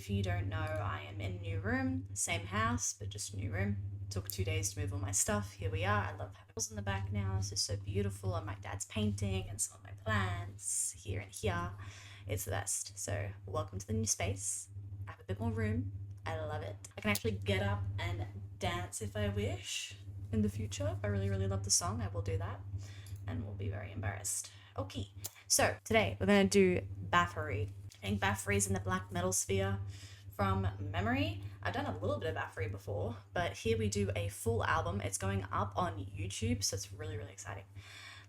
If you don't know, I am in a new room, same house, but just a new room. Took 2 days to move all my stuff. Here we are. I love having walls in the back now. This is so beautiful. And my dad's painting and some of my plants here and here. It's the best. So welcome to the new space. I have a bit more room. I love it. I can actually get up and dance if I wish in the future. If I really, really love the song, I will do that. And we'll be very embarrassed. Okay, so today we're going to do Bathory. I think Bathory's in the black metal sphere from memory. I've done a little bit of Bathory before, but here we do a full album. It's going up on YouTube, so it's really, really exciting.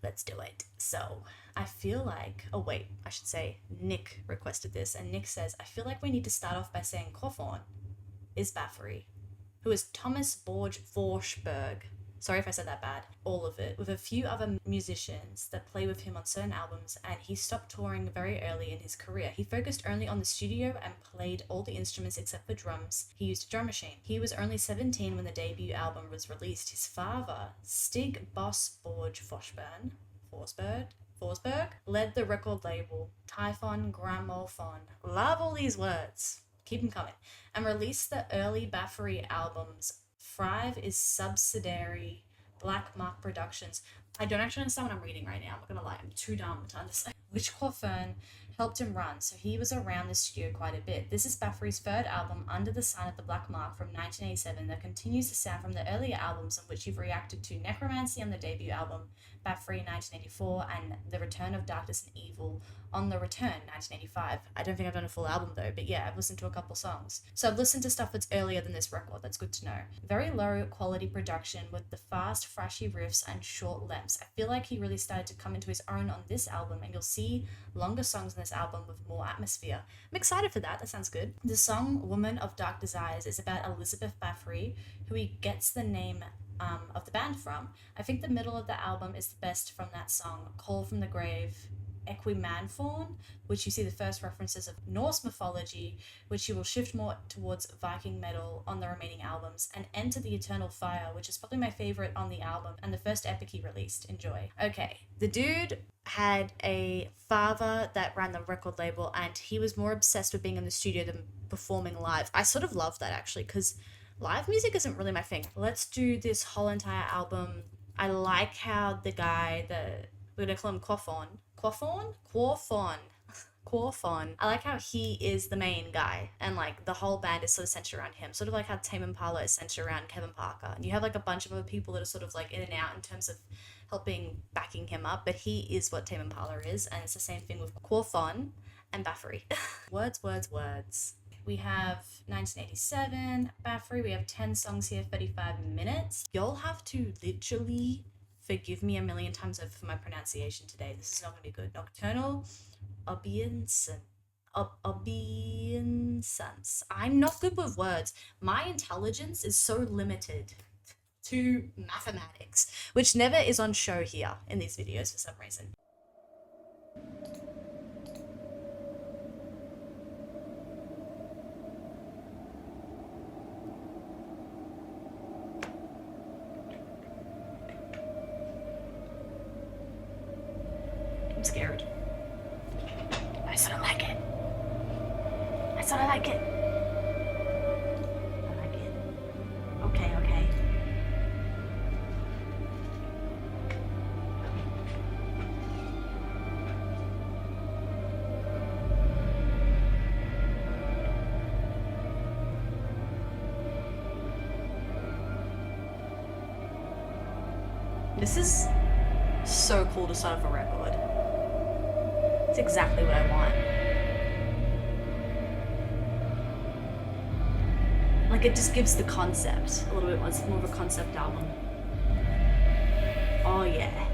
Let's do it. So I feel like, oh wait, I should say Nick requested this, and Nick says, I feel like we need to start off by saying Equimanthorn is Bathory, who is Thomas Borg Forsberg. Sorry if I said that bad. All of it, with a few other musicians that play with him on certain albums, and he stopped touring very early in his career. He focused only on the studio and played all the instruments except for drums. He used a drum machine. He was only 17 when the debut album was released. His father, Stig Boss Borg Forsberg, led the record label Typhon Gramophone. Love all these words. Keep them coming. And released the early Bathory albums. Thrive is subsidiary Black Mark Productions. I don't actually understand what I'm reading right now. I'm not gonna lie, I'm too dumb to understand. Which Corfern helped him run, so he was around the studio quite a bit. This is Bathory's third album, Under the Sign of the Black Mark, from 1987, that continues the sound from the earlier albums on which you've reacted to Necromancy on the debut album, Bathory 1984, and The Return of Darkness and Evil on The Return 1985. I don't think I've done a full album though, but yeah, I've listened to a couple songs. So I've listened to stuff that's earlier than this record. That's good to know. Very low quality production with the fast, thrashy riffs and short lengths. I feel like he really started to come into his own on this album, and you'll see longer songs in this album with more atmosphere. I'm excited for that. That sounds good. The song Woman of Dark Desires is about Elizabeth Bathory, who he gets the name of the band from. I think the middle of the album is the best from that song, Call from the Grave, Equimanthorn, which you see the first references of Norse mythology, which you will shift more towards Viking metal on the remaining albums, and Enter the Eternal Fire, which is probably my favorite on the album and the first epic he released. Enjoy. Okay, the dude had a father that ran the record label, and he was more obsessed with being in the studio than performing live. I sort of love that actually, because live music isn't really my thing. Let's do this whole entire album. I like how the guy, we're gonna call him Quorthon. I like how he is the main guy, and like the whole band is sort of centered around him, sort of like how Tame Impala is centered around Kevin Parker, and you have like a bunch of other people that are sort of like in and out in terms of backing him up, but he is what Tame Impala is, and it's the same thing with Quorthon and Bathory. words. We have 1987, Bathory. We have 10 songs here, 35 minutes. You'll have to literally forgive me a million times over for my pronunciation today. This is not going to be good. Nocturnal Obeisance. I'm not good with words. My intelligence is so limited to mathematics, which never is on show here in these videos for some reason. I'm scared. I sort of like it. I like it. Okay. This is so cool to start off a record. It's exactly what I want. Like, it just gives the concept a little bit more. It's more of a concept album. Oh yeah.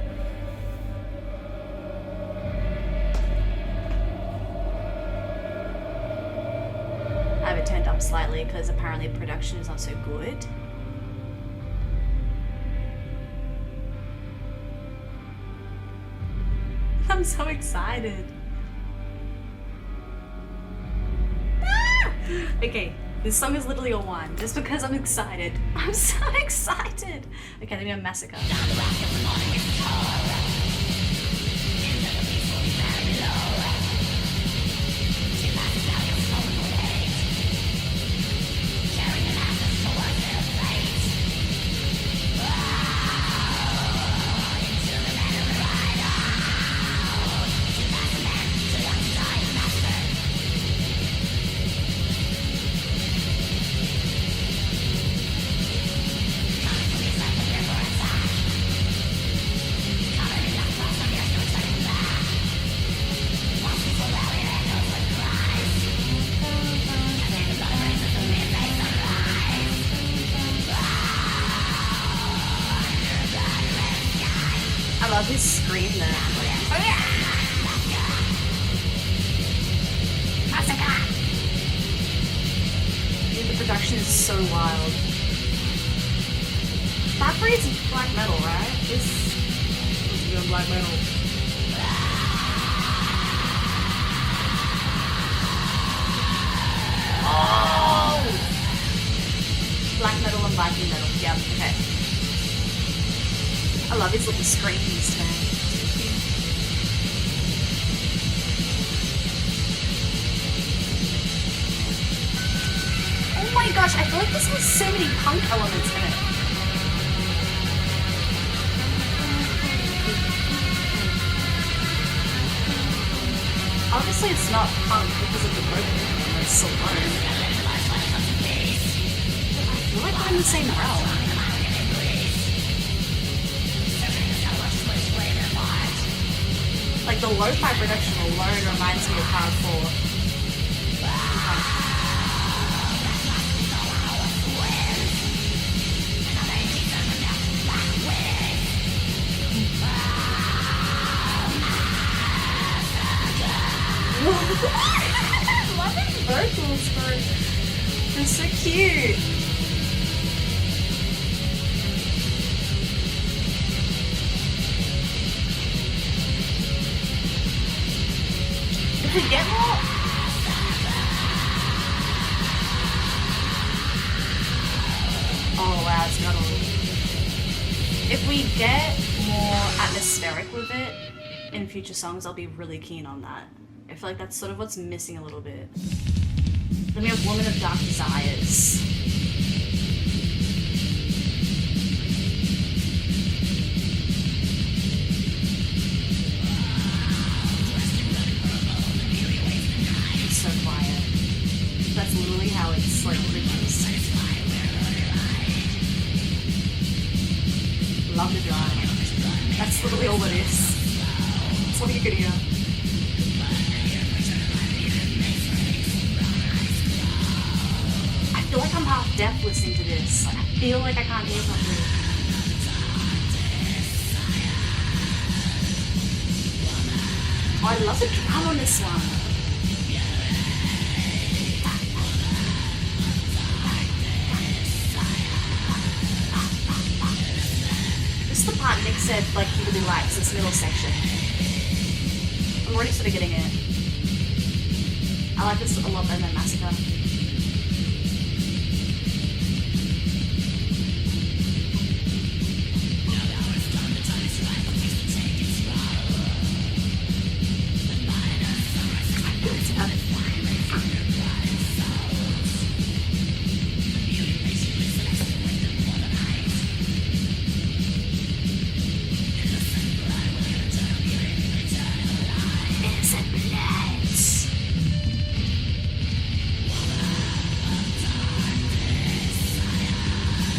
I have it turned up slightly because apparently production is not so good. I'm so excited. Okay, this song is literally a 1, just because I'm excited. I'm so excited. Okay, then we have Massacre. love his scream there. Massacre! Dude, the production is so wild. Bathory's black metal, right? It's doing black metal. Oh! Black metal and Viking metal. Yeah, okay. I love his little screams, man. Oh my gosh, I feel like this has so many punk elements in it. Obviously it's not punk because of the broken and it's so low. I feel like I'm in the same realm. Like the lo-fi production alone reminds me of hardcore. I love his vocals, bro. They're so cute. If we get more... Oh wow, it's got all... If we get more atmospheric with it in future songs, I'll be really keen on that. I feel like that's sort of what's missing a little bit. Then we have Woman of Dark Desires. It's so quiet. That's literally how it's like produced. Love the drive. That's literally all it is. That's all you could hear. I feel like I'm half deaf listening to this. Like, I feel like I can't hear properly. Oh, I love the drum on this one. This is the part Nick said like he really likes, this middle section. I'm already sort of getting it. I like this a lot better than Massacre.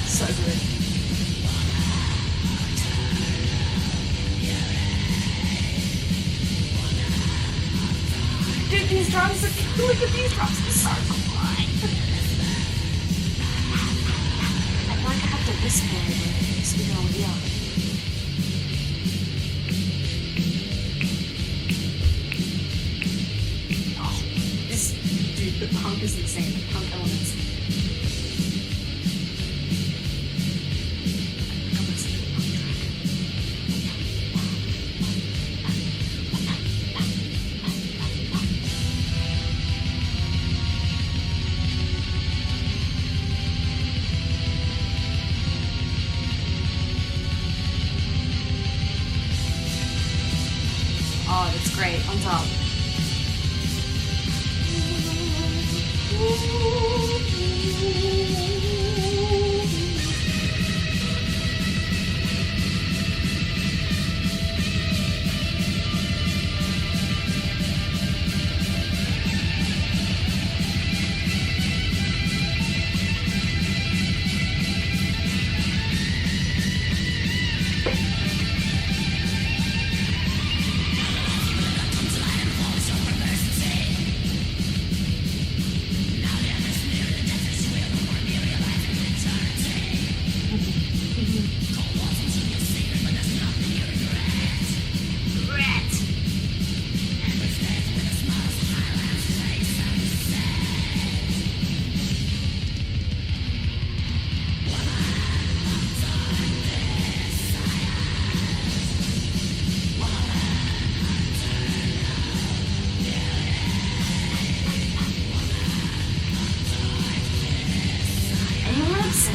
So good. Dude, these drums are look at these drums, they're so cool. I feel like I have to whisper over it so we can all hear. Oh, this dude, the punk is insane, the punk elements. Oh, that's great. On top.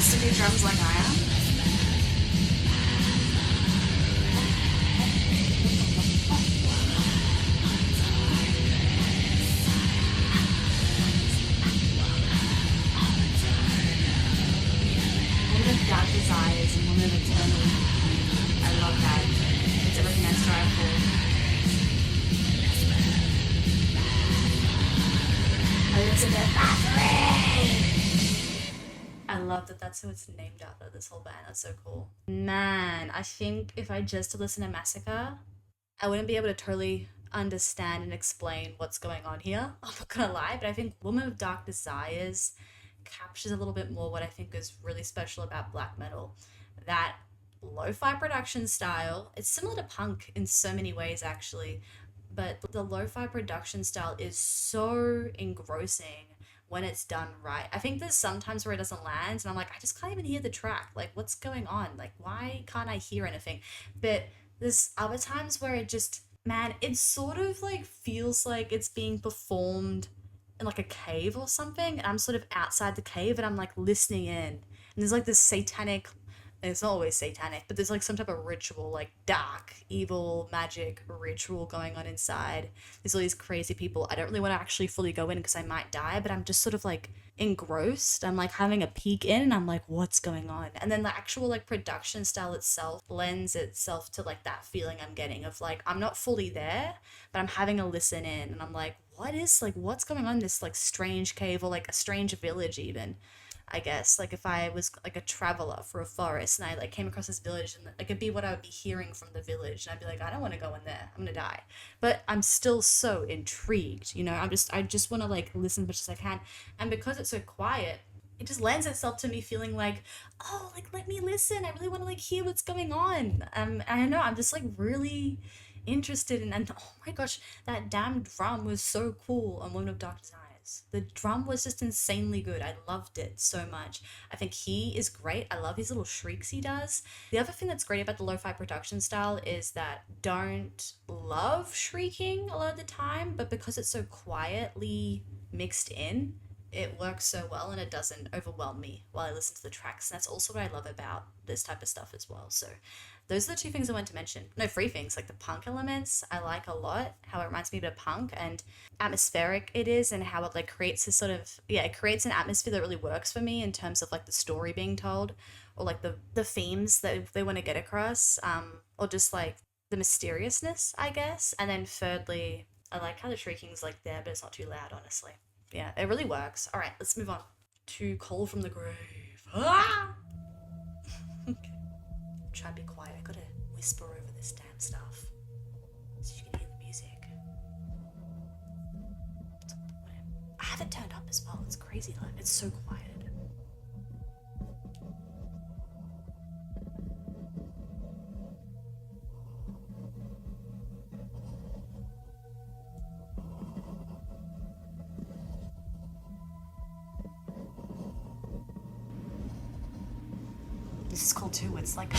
used to do drums like I am. Woman of Dark Desires and Woman of Eternal. I love that. It's everything I strive for. Elizabeth Bathory! I love that that's who it's named after, this whole band. That's so cool. Man, I think if I just listened to Massacre, I wouldn't be able to totally understand and explain what's going on here. I'm not gonna lie, but I think Woman of Dark Desires captures a little bit more what I think is really special about black metal. That lo-fi production style, it's similar to punk in so many ways actually, but the lo-fi production style is so engrossing when it's done right. I think there's sometimes where it doesn't land and I'm like, I just can't even hear the track. Like, what's going on? Like, why can't I hear anything? But there's other times where it just, man, it sort of like feels like it's being performed in like a cave or something, and I'm sort of outside the cave and I'm like listening in. And there's like this satanic, it's not always satanic, but there's like some type of ritual, like dark, evil, magic ritual going on inside. There's all these crazy people. I don't really want to actually fully go in because I might die, but I'm just sort of like engrossed. I'm like having a peek in and I'm like, what's going on? And then the actual like production style itself lends itself to like that feeling I'm getting of like, I'm not fully there, but I'm having a listen in and I'm like, what's going on in this like strange cave or like a strange village even. I guess, like if I was like a traveler for a forest and I like came across this village and like it'd be what I would be hearing from the village and I'd be like, I don't want to go in there, I'm gonna die. But I'm still so intrigued, you know, I just want to like listen as much as I can. And because it's so quiet, it just lends itself to me feeling like, oh, like let me listen, I really want to like hear what's going on. I don't know, I'm just like really interested in, and oh my gosh, that damn drum was so cool on Woman of Dark Desires. The drum was just insanely good. I loved it so much. I think he is great. I love his little shrieks he does. The other thing that's great about the lo-fi production style is that don't love shrieking a lot of the time, but because it's so quietly mixed in, it works so well and it doesn't overwhelm me while I listen to the tracks. And that's also what I love about this type of stuff as well. So those are the two things I wanted to mention. No, three things. Like the punk elements, I like a lot. How it reminds me of punk and atmospheric it is, and how it like creates this sort of, yeah, it creates an atmosphere that really works for me in terms of like the story being told, or like the themes that they want to get across, or just like the mysteriousness, I guess. And then thirdly, I like how the shrieking's like there, but it's not too loud, honestly. Yeah, it really works. All right, let's move on to Call from the Grave. Ah! Okay. Try to be quiet. I gotta whisper over this damn stuff so you can hear the music. I have it turned up as well. It's crazy. Like, it's so quiet. This is cool too. It's like a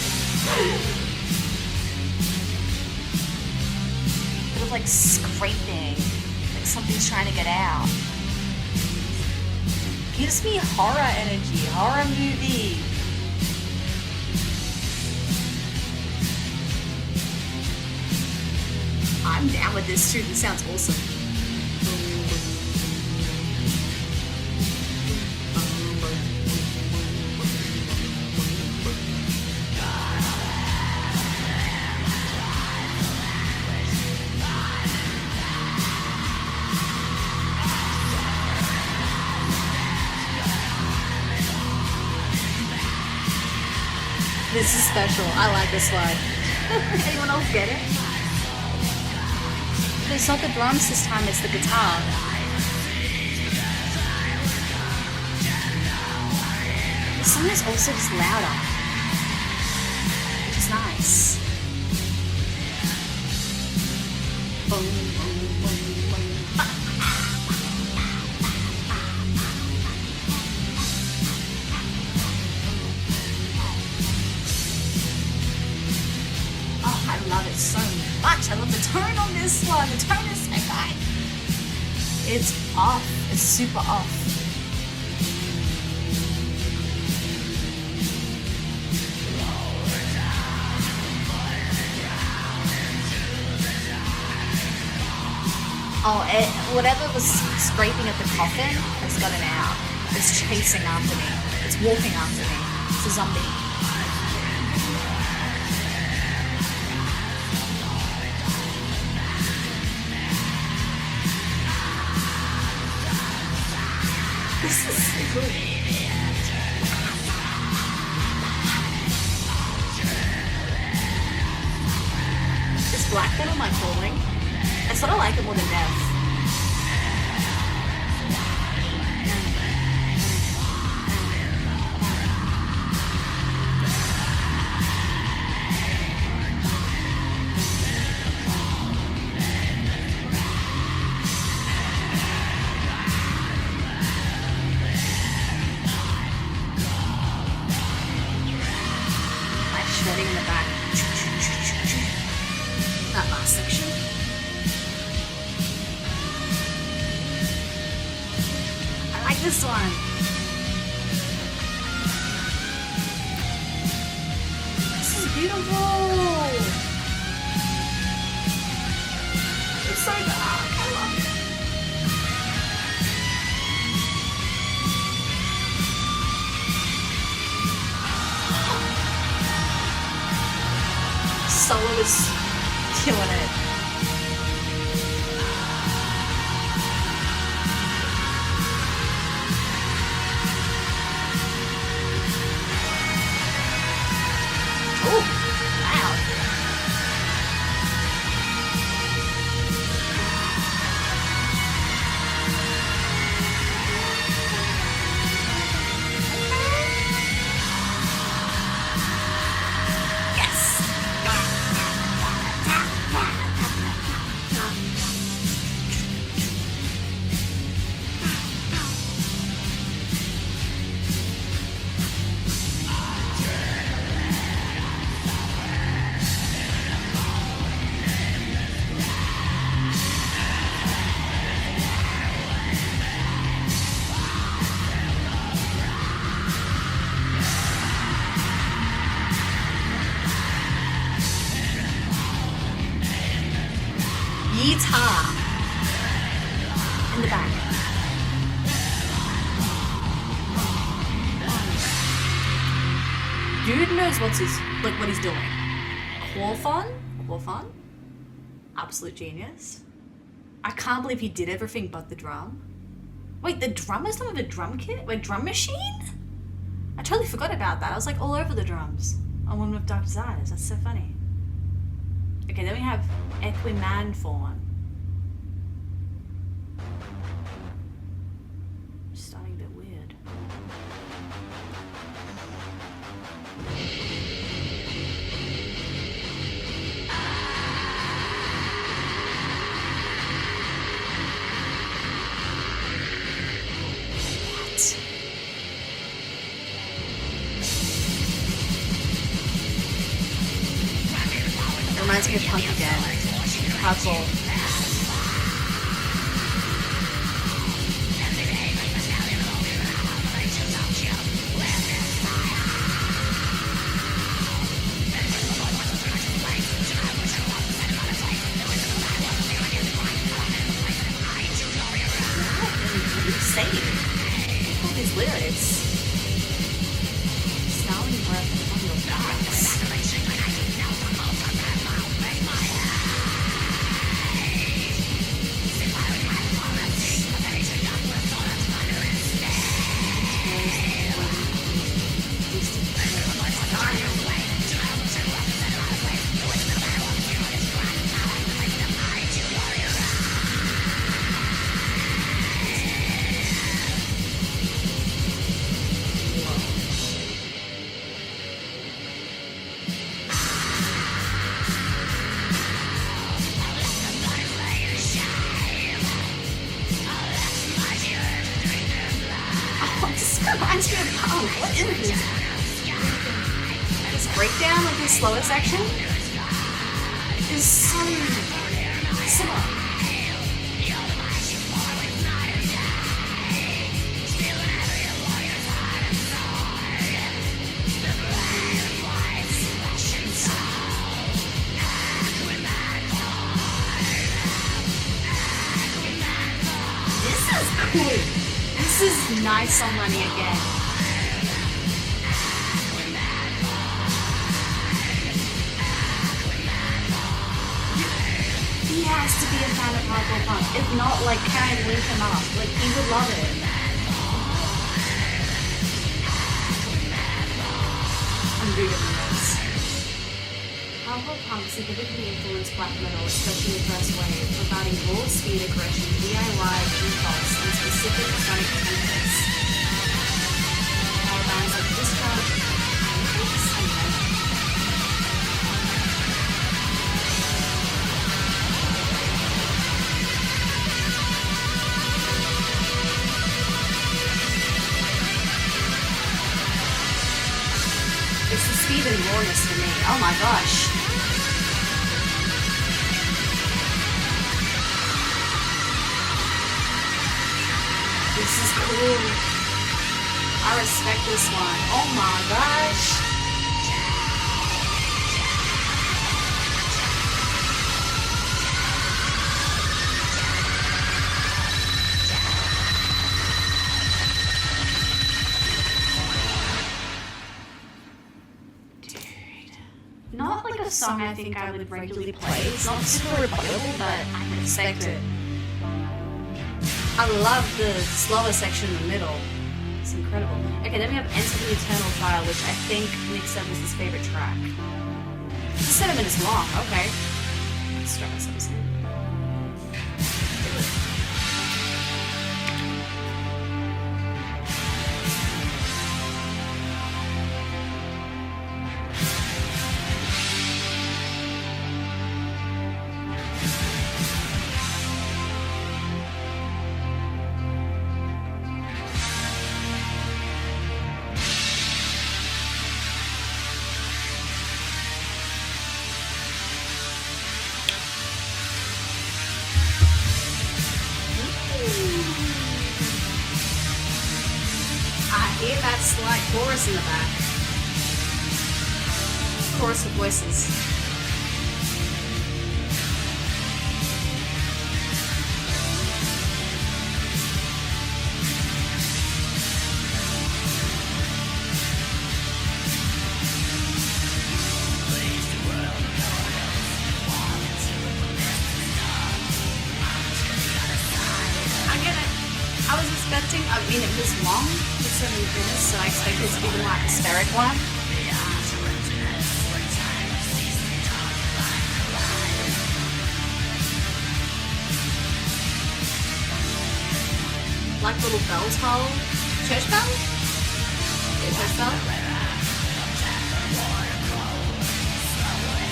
bit of like scraping, like something's trying to get out. Gives me horror energy, horror movie. I'm down with this too. This sounds awesome. This is special. I like this one. Anyone else get it? But it's not the drums this time, it's the guitar. The song is also just louder, which is nice. Boom, boom, boom, boom. I love it so much. I love the tone on this one. The tone is so good. It's off. It's super off. Oh, whatever was scraping at the coffin has gotten out. It's chasing after me. It's walking after me. It's a zombie. This is so cool. Is Black Metal my calling? I sort of like it more than death. Like shredding in the back. That last section. This one. This is beautiful. It's so dark. I love it. Solo is killing it. Guitar in the back. Dude knows what he's doing. Quorthon, absolute genius. I can't believe he did everything but the drum. Wait, the drum is not with a drum kit? Wait, drum machine? I totally forgot about that. I was like all over the drums on Woman with Dark Desires. That's so funny. Okay, then we have Equimanthorn. Starting a bit weird. What? Reminds me of Punk again. How cool. What are you saying? All these lyrics. Snarling breath on your backs. Reminds me of Punk. What is this? This breakdown of the slower section is so similar. Nice on Lenny again. He has to be a fan of hardcore punk. If not, like, can I link him up? Like, he would love it. I'm reading this. Hardcore punk significantly influenced black metal, especially the first wave, providing raw speed aggression, DIY, impulse, and specific sonic templates. Power bands like Discharge, Pancakes, and Venom. It's the speed and rawness for me. Oh my gosh. This is cool. I respect this one. Oh my gosh. Not like a song I think I would regularly play. It's not super repeatable, but I can respect it. I love the slower section in the middle. It's incredible. Okay, then we have Enter the Eternal Fire, which I think Nick said was his favorite track. It's 7 minutes long, okay. Let's try ourselves in. That slight chorus in the back. Chorus of voices. I was expecting, I mean it was long, it's 7 minutes, so I expected it to be the more atmospheric one. Like little bells toll. Church bell? Yeah, church bell.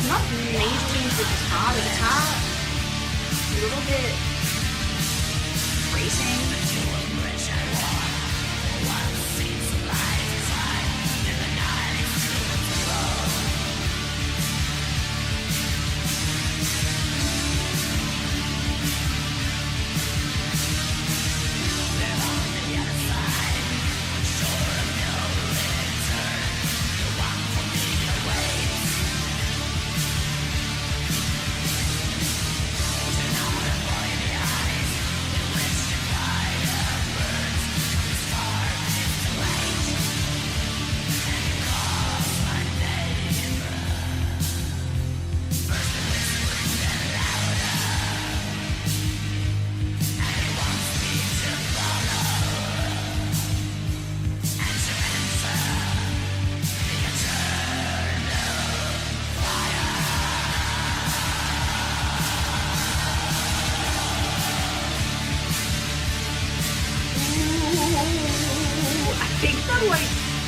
Not majorly into the guitar, a little bit racing.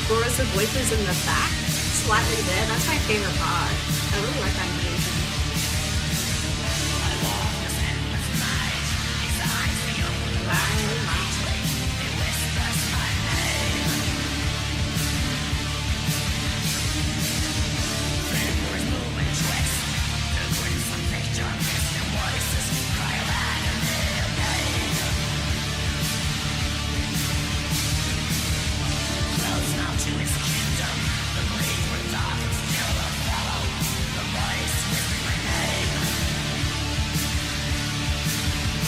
Chorus of voices in the back, slightly there. That's my favorite part. I really like that animation.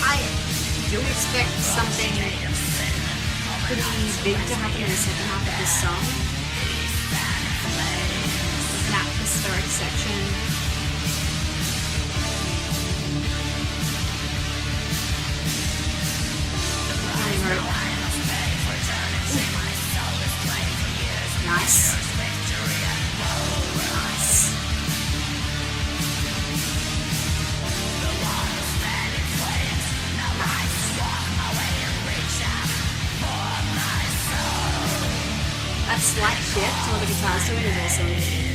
I do expect something pretty big to happen in the second half of this song. With an atmospheric section. Nice. Nice. That slight shift while the guitar's doing is awesome.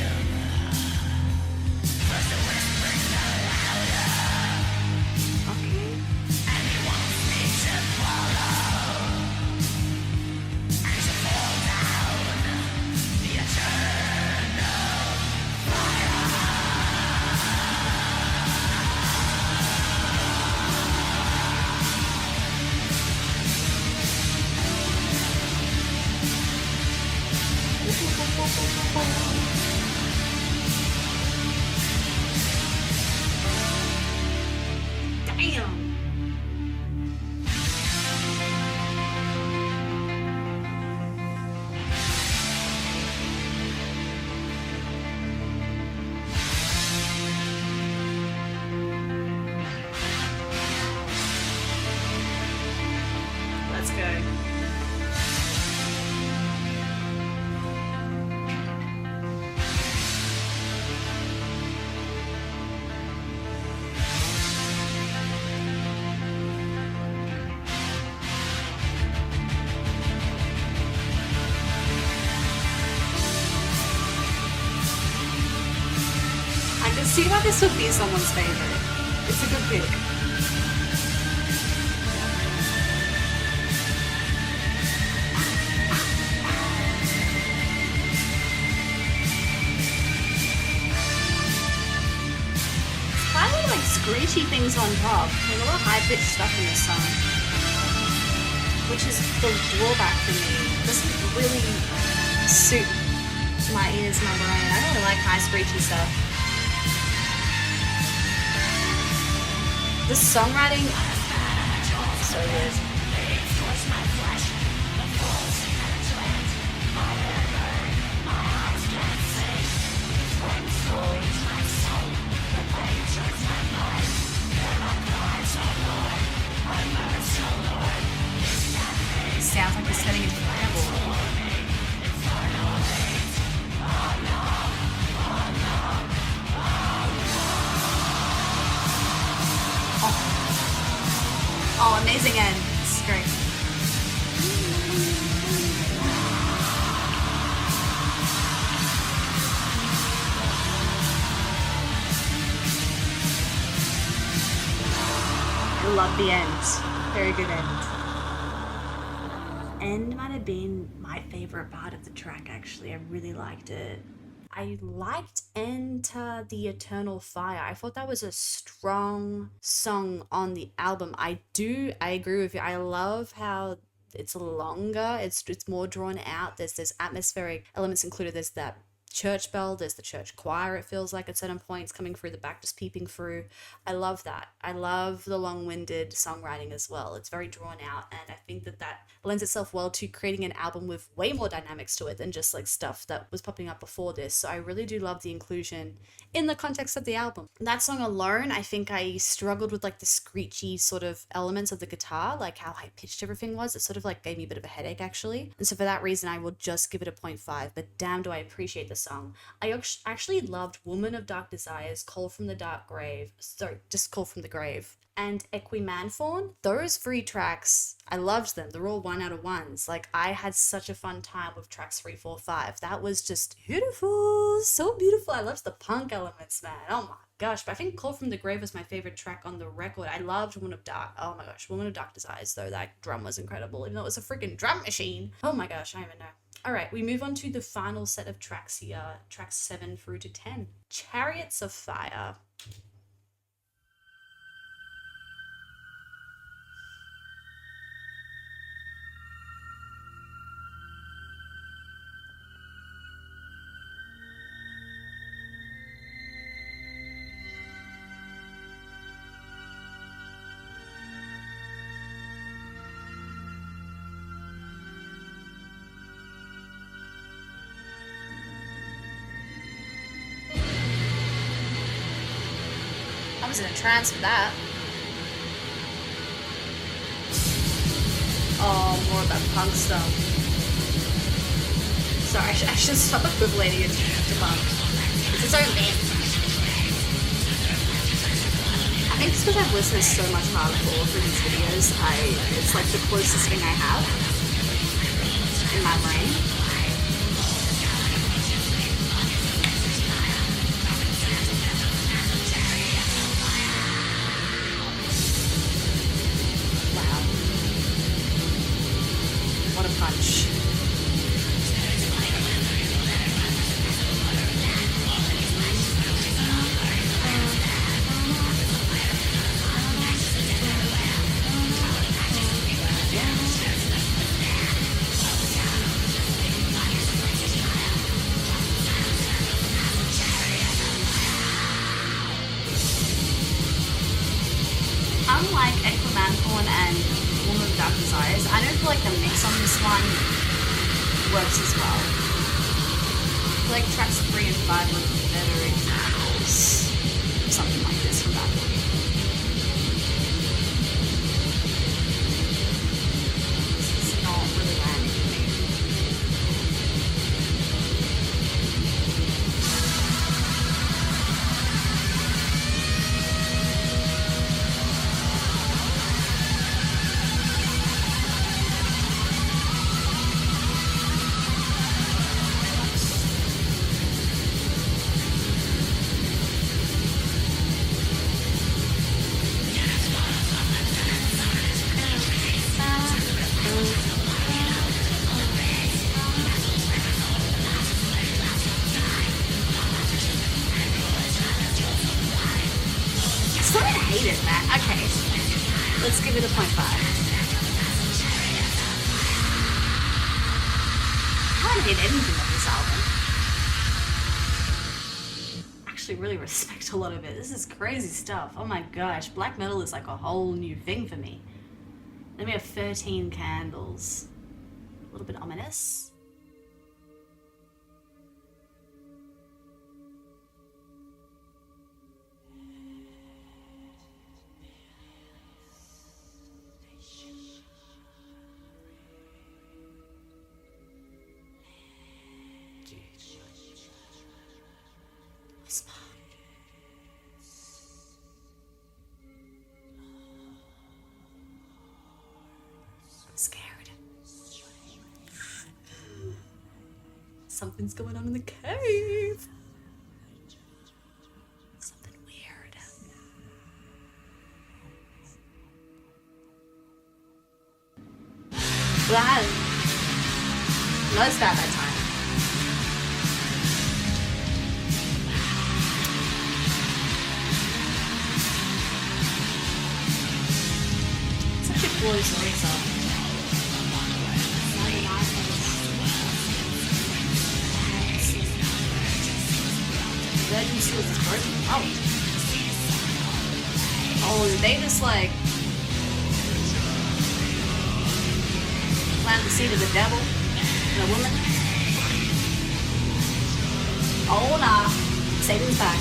Let's go. I can see why this would be someone's favorite. It's a good pick. Screechy things on top. There's a lot of high-pitched stuff in this song, which is the drawback for me. It doesn't really suit my ears, my brain. I don't really like high screechy stuff. The songwriting, so weird. Sounds like it's heading into incredible. Oh, amazing end. This is great. I love the end. Very good end. End might have been my favorite part of the track, actually. I really liked it. I liked Enter the Eternal Fire. I thought that was a strong song on the album. I agree with you. I love how it's longer. It's more drawn out. There's atmospheric elements included. There's that church bell, there's the church choir, it feels like at certain points coming through the back, just peeping through. I love that. I love the long-winded songwriting as well. It's very drawn out, and I think that lends itself well to creating an album with way more dynamics to it than just like stuff that was popping up before this. So I really do love the inclusion in the context of the album. That song alone, I think I struggled with like the screechy sort of elements of the guitar, like how high-pitched everything was. It sort of like gave me a bit of a headache, actually. And so for that reason, I will just give it a 0.5, but damn do I appreciate the song. I actually loved Woman of Dark Desires, Call from the Dark Grave, sorry, just Call from the Grave, and Equimanthorn. Those 3 tracks, I loved them. They're all 1 out of 1s. Like, I had such a fun time with tracks 3, 4, 5. That was just beautiful, so beautiful. I loved the punk elements, man. Oh my gosh. But I think Call from the Grave was my favorite track on the record. I loved Woman of Dark. Oh my gosh, Woman of Dark Desires, though. That drum was incredible, even though it was a freaking drum machine. Oh my gosh, I don't even know. All right, we move on to the final set of tracks here, tracks 7 through to 10. Chariots of Fire. was in a trance for that. Oh, more about punk stuff. Sorry, I should stop equating it to punk. It's its own thing. I think it's because I've listened to so much hardcore for these videos, it's like the closest thing I have in my brain. What a punch. Unlike Equimanthorn and Woman of Dark Desires, I don't feel like the mix on this one works as well. I feel like tracks 3 and 5 were better examples of something like this from Bathory. This is not really landing for me. Okay, let's give it a 0.5. I don't hate anything of this album. Actually really respect a lot of it. This is crazy stuff. Oh my gosh, black metal is like a whole new thing for me. Then we have 13 Candles. A little bit ominous. I'm scared. Something's going on in the cave. Something weird. Well, I noticed that time. Such a cool song. Oh. Oh, they just like plant the seed of the devil in a woman. Oh nah, Satan's back.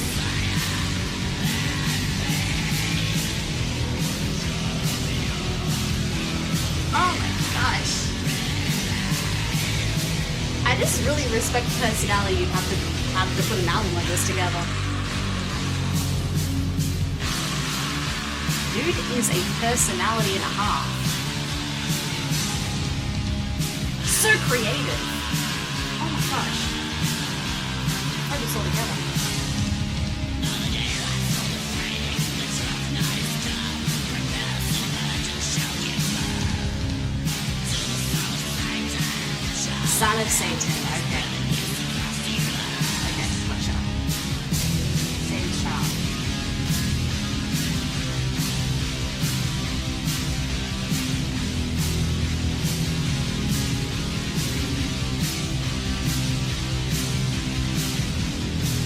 Oh my gosh. I just really respect the personality you have to put an album like this together. Dude is a personality and a half. So creative. Oh my gosh. Put this all together. Son of Satan, okay. Okay, gotcha. Same child.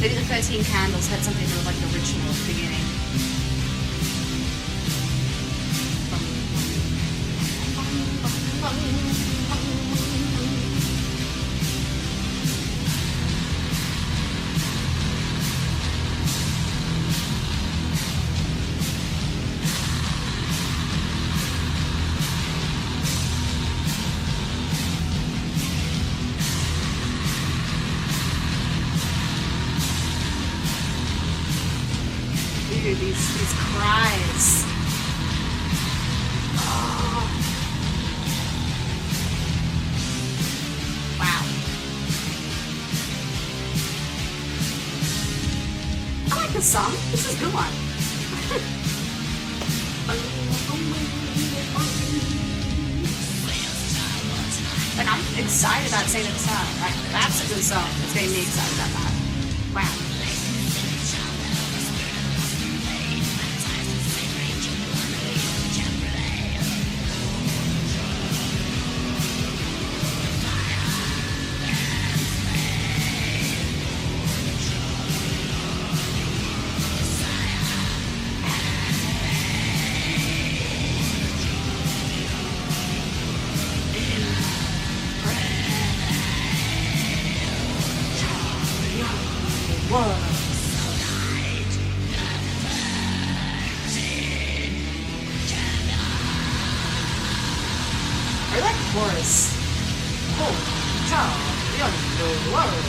Maybe the 13 candles had something to do with like the ritual at the beginning. Dude, these cries. Oh. Wow. I like this song. This is a good one. Like, I'm excited about singing this song. Like, that's a good song. It's getting me excited about that. Wow. Whoa. I like the chorus. Oh, ciao, the world.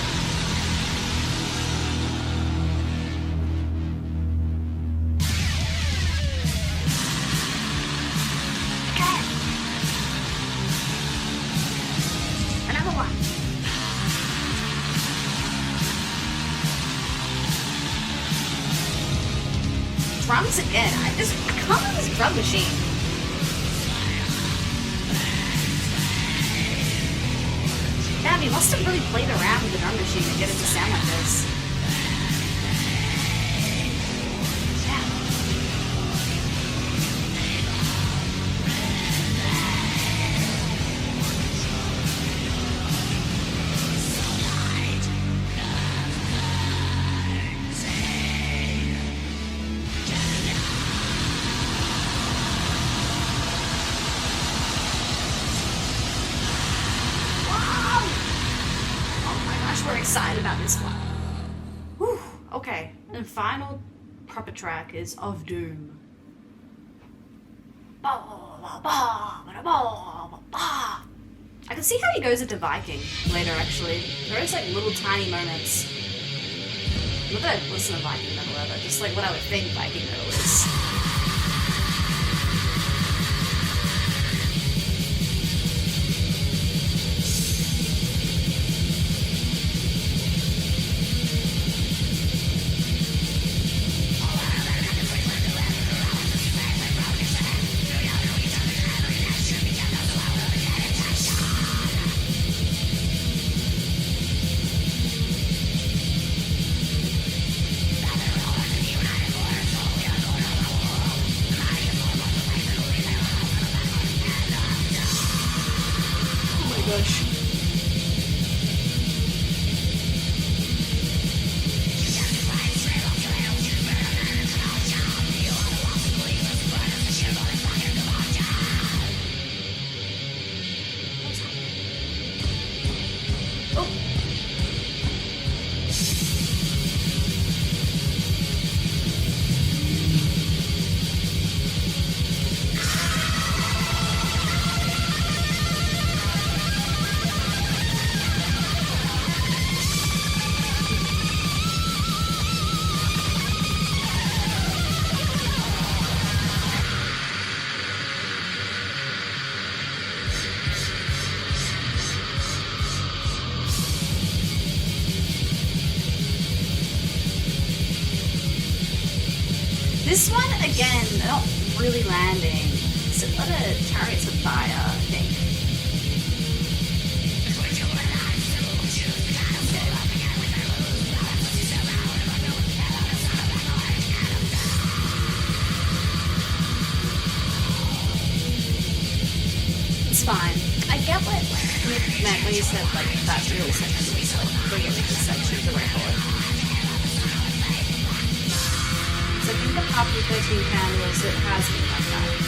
Another one. Drums again. I just come on this drum machine. Damn, he must have really played around with the drum machine to get it to sound like this. We're excited about this one. Whew. Okay, and final proper track is Of Doom. I can see how he goes into Viking later, actually. There is like little tiny moments. Not that I listen to Viking metal ever, just like what I would think Viking metal is. Gosh. Oh. This one, again, they're not really landing. It's a lot of Chariots of Fire, I think. It's fine. I get what Nick meant when he said, like, that real section was like bringing the section to record. So I think the pop with 13 candles, it has been like that.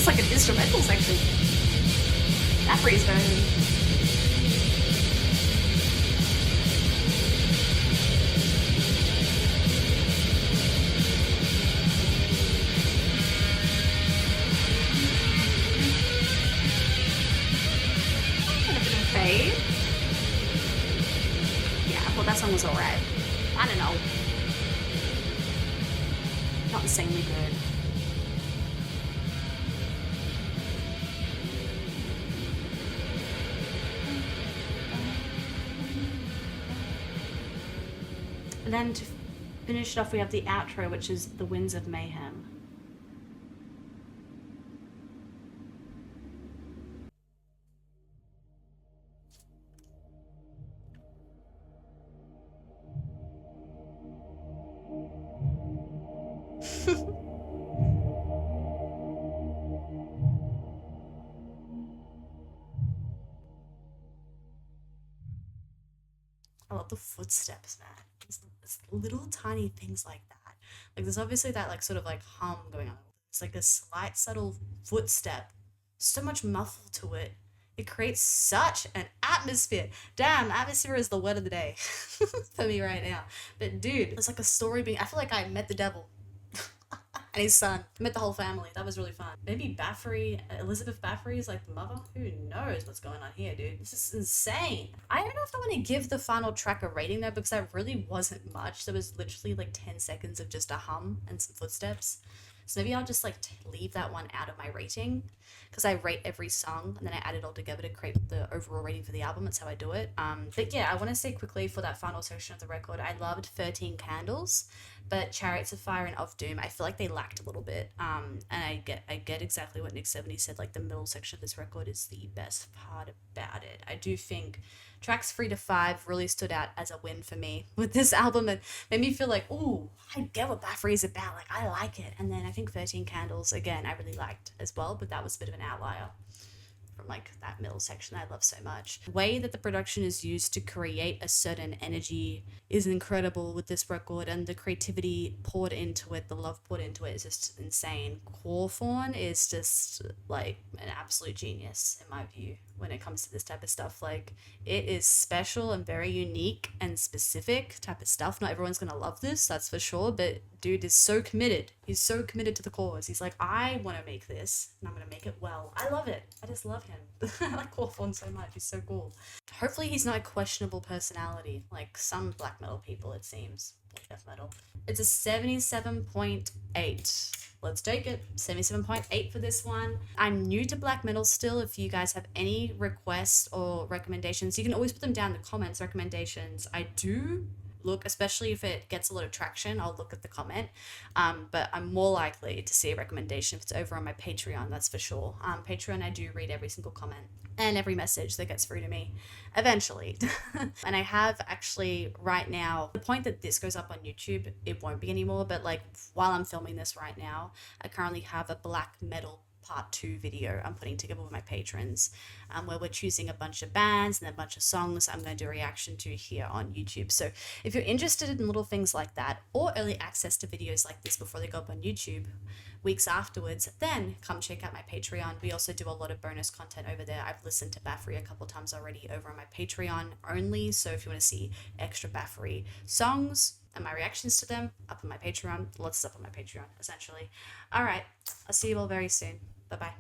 It's like an instrumental section. Bathory's version. Fade. Yeah, I thought that song was alright. I don't know. Not insanely good. And then to finish it off, we have the outro, which is The Winds of Mayhem. I love the footsteps, man. It's little tiny things like that. Like there's obviously that like sort of like hum going on. It's like a slight subtle footstep. So much muffle to it. It creates such an atmosphere. Damn, atmosphere is the word of the day for me right now. But dude, it's like a story being. I feel like I met the devil and his son. I met the whole family. That was really fun. Maybe Bathory, Elizabeth Bathory is like the mother. Who knows what's going on here, dude? This is insane. I don't know if I want to give the final track a rating though, because that really wasn't much. There was literally like 10 seconds of just a hum and some footsteps. So maybe I'll just like leave that one out of my rating, because I rate every song and then I add it all together to create the overall rating for the album. That's how I do it. But yeah, I want to say quickly for that final section of the record, I loved 13 Candles, but Chariots of Fire and Of Doom, I feel like they lacked a little bit. And I get exactly what Nick 70 said. Like the middle section of this record is the best part about it. I do think tracks 3 to 5 really stood out as a win for me with this album, and made me feel like, ooh, I get what Bathory is about. Like I like it. And then I think 13 Candles again I really liked as well, but that was a bit of an outlier from like that middle section I love so much. The way that the production is used to create a certain energy is incredible with this record, and the creativity poured into it, the love poured into it is just insane. Quorthorn is just like an absolute genius in my view when it comes to this type of stuff. Like it is special and very unique and specific type of stuff. Not everyone's gonna love this, that's for sure, but dude is so committed. He's so committed to the cause. He's like, I want to make this and I'm gonna make it well. I love it. I just love him. I like Quorthorn so much. He's so cool. Hopefully he's not a questionable personality like some black metal people, it seems. Death metal. It's a 77.8. Let's take it. 77.8 for this one. I'm new to black metal still. If you guys have any requests or recommendations, you can always put them down in the comments. Recommendations. I do look, especially if it gets a lot of traction, I'll look at the comment. But I'm more likely to see a recommendation if it's over on my Patreon, that's for sure. Patreon, I do read every single comment and every message that gets through to me eventually. And I have actually right now, the point that this goes up on YouTube, it won't be anymore, but like while I'm filming this right now, I currently have a black metal part 2 video I'm putting together with my patrons, where we're choosing a bunch of bands and a bunch of songs I'm going to do a reaction to here on YouTube. So if you're interested in little things like that, or early access to videos like this before they go up on YouTube weeks afterwards, then come check out my Patreon. We also do a lot of bonus content over there. I've listened to Bathory a couple times already over on my Patreon only, so if you want to see extra Bathory songs and my reactions to them, up on my Patreon. Lots of stuff on my Patreon, essentially. All right, I'll see you all very soon. Bye-bye.